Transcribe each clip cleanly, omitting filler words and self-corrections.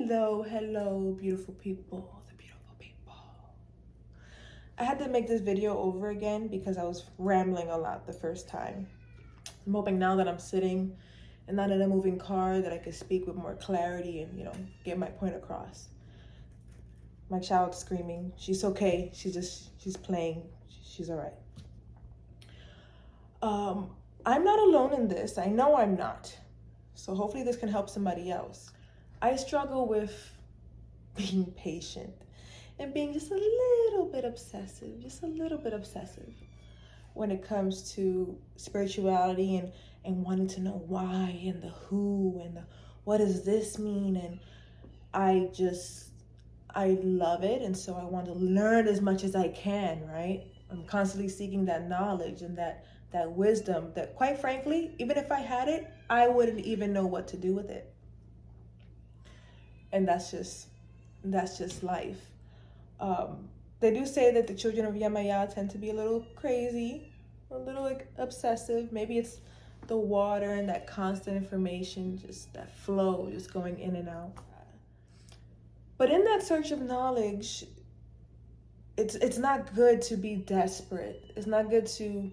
Hello, beautiful people, the beautiful people. I had to make this video over again because I was rambling a lot the first time. I'm hoping now that I'm sitting and not in a moving car that I could speak with more clarity and, get my point across. My child's screaming. She's okay. She's playing. She's all right. I'm not alone in this. I know I'm not. So hopefully this can help somebody else. I struggle with being patient and being just a little bit obsessive, when it comes to spirituality and wanting to know why and the who and the what does this mean. And I love it. And so I want to learn as much as I can, right? I'm constantly seeking that knowledge and that wisdom that, quite frankly, even if I had it, I wouldn't even know what to do with it. And that's just life. They do say that the children of Yemaya tend to be a little crazy, a little obsessive. Maybe it's the water and that constant information, just that flow, just going in and out. But in that search of knowledge, it's not good to be desperate. It's not good to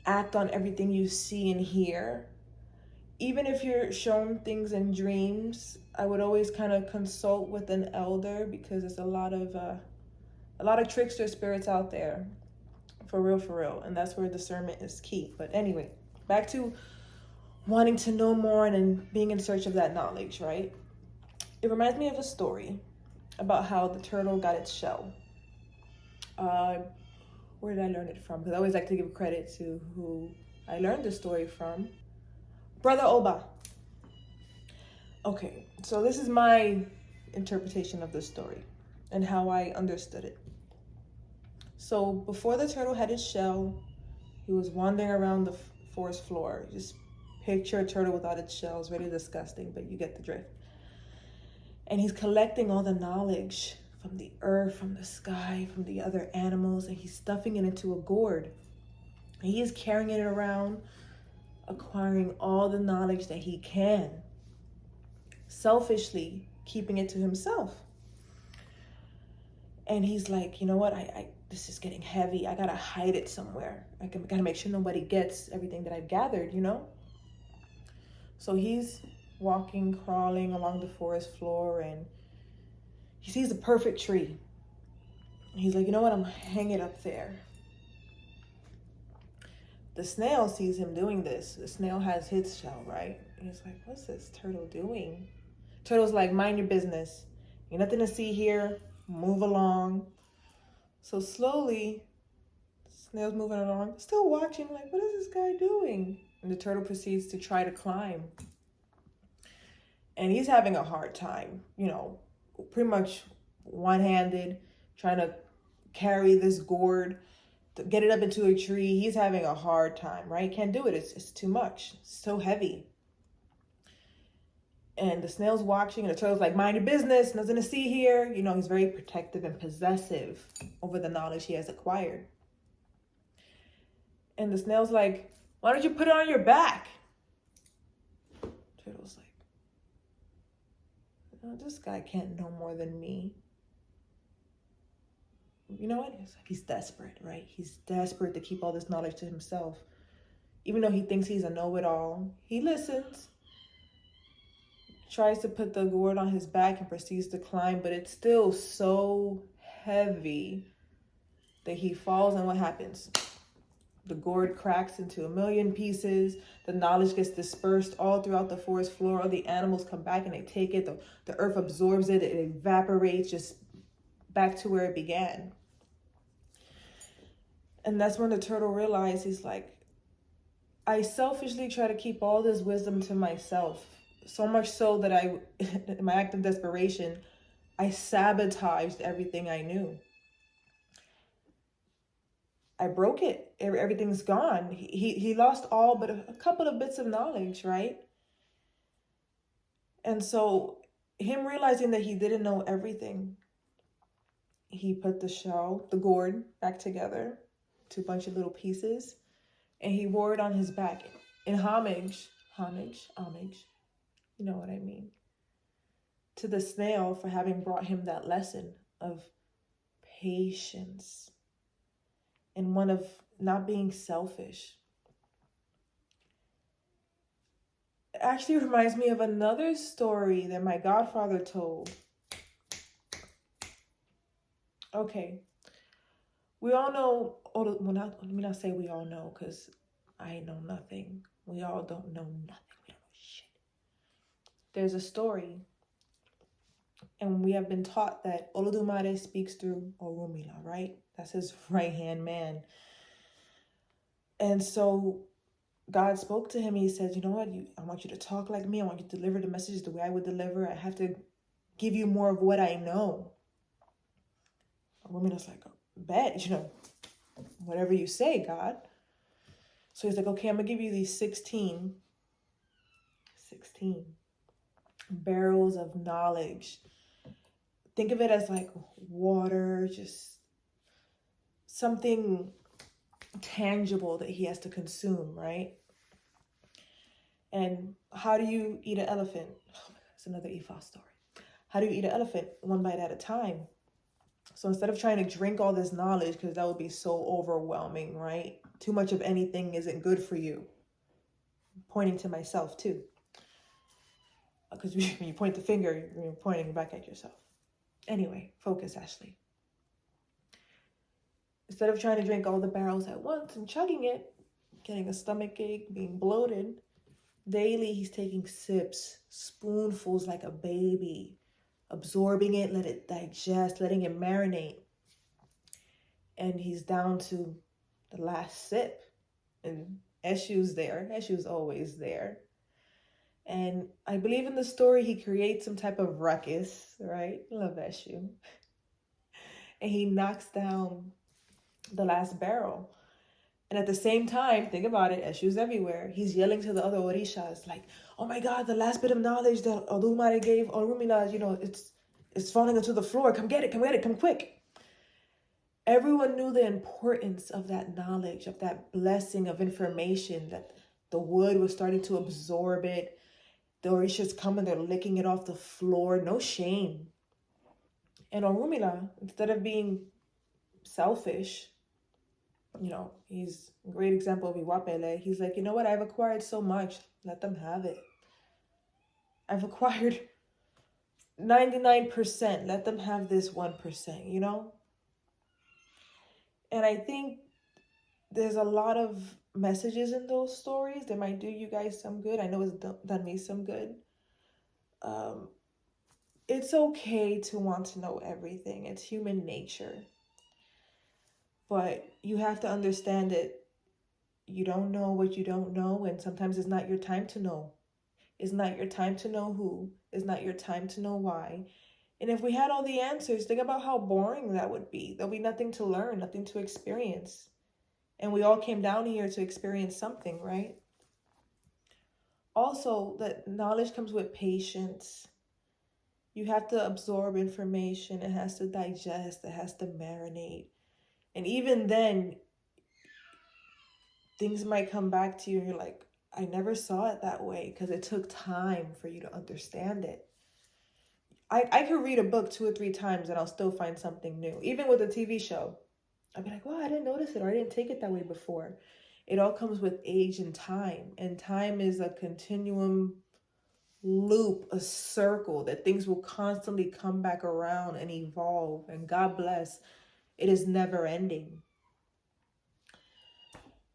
act on everything you see and hear. Even if you're shown things in dreams, I would always kind of consult with an elder because there's a lot of trickster spirits out there, for real, and that's where discernment is key. But anyway, back to wanting to know more and being in search of that knowledge, right? It reminds me of a story about how the turtle got its shell. Where did I learn it from? Because I always like to give credit to who I learned the story from. Brother Oba. Okay, so this is my interpretation of the story and how I understood it. So before the turtle had his shell, he was wandering around the forest floor. Just picture a turtle without its shell. It's really disgusting, but you get the drift. And he's collecting all the knowledge from the earth, from the sky, from the other animals, and he's stuffing it into a gourd. And he is carrying it around, acquiring all the knowledge that he can, selfishly keeping it to himself. And he's like, you know what, this is getting heavy. I gotta hide it somewhere. I gotta make sure nobody gets everything that I've gathered, So he's walking, crawling along the forest floor, and he sees a perfect tree. He's like, you know what, I'm gonna hang it up there. The snail sees him doing this. The snail has his shell, right? And he's like, what's this turtle doing? Turtle's like, mind your business. Ain't nothing to see here. Move along. So slowly, the snail's moving along, still watching, like, what is this guy doing? And the turtle proceeds to try to climb. And he's having a hard time, pretty much one-handed, trying to carry this gourd, to get it up into a tree. He's having a hard time, right? Can't do it. It's too much. It's so heavy. And the snail's watching, and the turtle's like, mind your business, nothing to see here. He's very protective and possessive over the knowledge he has acquired. And the snail's like, why don't you put it on your back? Turtle's like, this guy can't know more than me. You know what? He's desperate, right? He's desperate to keep all this knowledge to himself. Even though he thinks he's a know-it-all, he listens. Tries to put the gourd on his back and proceeds to climb, but it's still so heavy that he falls, and what happens? The gourd cracks into a million pieces. The knowledge gets dispersed all throughout the forest floor. All the animals come back and they take it. The earth absorbs it. It evaporates just back to where it began. And that's when the turtle realized, he's like, I selfishly try to keep all this wisdom to myself. So much so that in my act of desperation, I sabotaged everything I knew. I broke it. Everything's gone. He lost all but a couple of bits of knowledge, right? And so him realizing that he didn't know everything, he put the gourd back together to a bunch of little pieces, and he wore it on his back in homage, you know what I mean, to the snail for having brought him that lesson of patience and one of not being selfish. It actually reminds me of another story that my godfather told. Okay, we all know, well, let me not say we all know, because I know nothing. We all don't know nothing. We don't know shit. There's a story, and we have been taught that Olodumare speaks through Orunmila, right? That's his right-hand man. And so God spoke to him. He said, you know what? I want you to talk like me. I want you to deliver the messages the way I would deliver. I have to give you more of what I know. Orunmila's like, bet, whatever you say, God. So he's like, okay, I'm going to give you these 16 barrels of knowledge. Think of it as like water, just something tangible that he has to consume, right? And how do you eat an elephant? Oh, it's another Ifa story. How do you eat an elephant? One bite at a time. So instead of trying to drink all this knowledge, because that would be so overwhelming, right? Too much of anything isn't good for you. I'm pointing to myself too. Because when you point the finger, you're pointing back at yourself. Anyway, focus, Ashley. Instead of trying to drink all the barrels at once and chugging it, getting a stomach ache, being bloated, daily he's taking sips, spoonfuls like a baby, absorbing it, let it digest, letting it marinate. And he's down to the last sip. And Eshu's there. Eshu's always there. And I believe in the story he creates some type of ruckus, right? Love Eshu. And he knocks down the last barrel. And at the same time, think about it, Eshu's everywhere. He's yelling to the other Orishas, like, oh my God, the last bit of knowledge that Olumare gave Orunmila, it's falling into the floor. Come get it, come quick. Everyone knew the importance of that knowledge, of that blessing of information, that the wood was starting to absorb it. The Orishas come and they're licking it off the floor, no shame. And Orunmila, instead of being selfish, he's a great example of Iwapele. He's like, you know what? I've acquired so much. Let them have it. I've acquired 99%. Let them have this 1%, And I think there's a lot of messages in those stories that might do you guys some good. I know it's done me some good. It's okay to want to know everything. It's human nature. But you have to understand that you don't know what you don't know, and sometimes it's not your time to know. It's not your time to know who. It's not your time to know why. And if we had all the answers, think about how boring that would be. There'll be nothing to learn, nothing to experience. And we all came down here to experience something, right? Also, that knowledge comes with patience. You have to absorb information. It has to digest. It has to marinate. And even then, things might come back to you and you're like, I never saw it that way, because it took time for you to understand it. I could read a book 2 or 3 times and I'll still find something new. Even with a TV show, I'd be like, wow, I didn't notice it, or I didn't take it that way before. It all comes with age and time. And time is a continuum loop, a circle that things will constantly come back around and evolve. And God bless, it is never ending.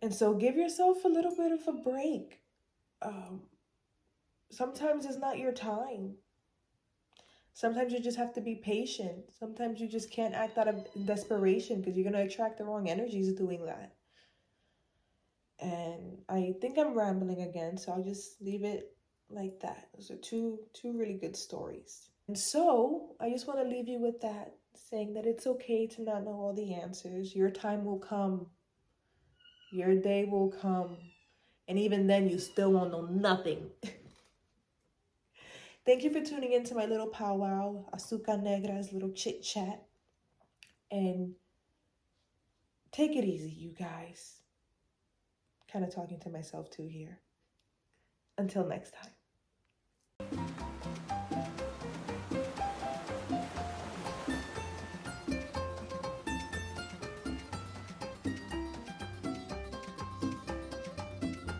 And so give yourself a little bit of a break. Sometimes it's not your time. Sometimes you just have to be patient. Sometimes you just can't act out of desperation, because you're going to attract the wrong energies doing that. And I think I'm rambling again, so I'll just leave it like that. Those are two really good stories. And so I just want to leave you with that, saying that it's okay to not know all the answers. Your time will come. Your day will come. And even then, you still won't know nothing. Thank you for tuning into my little powwow, Azúcar Negra's little chit chat. And take it easy, you guys. Kind of talking to myself too here. Until next time.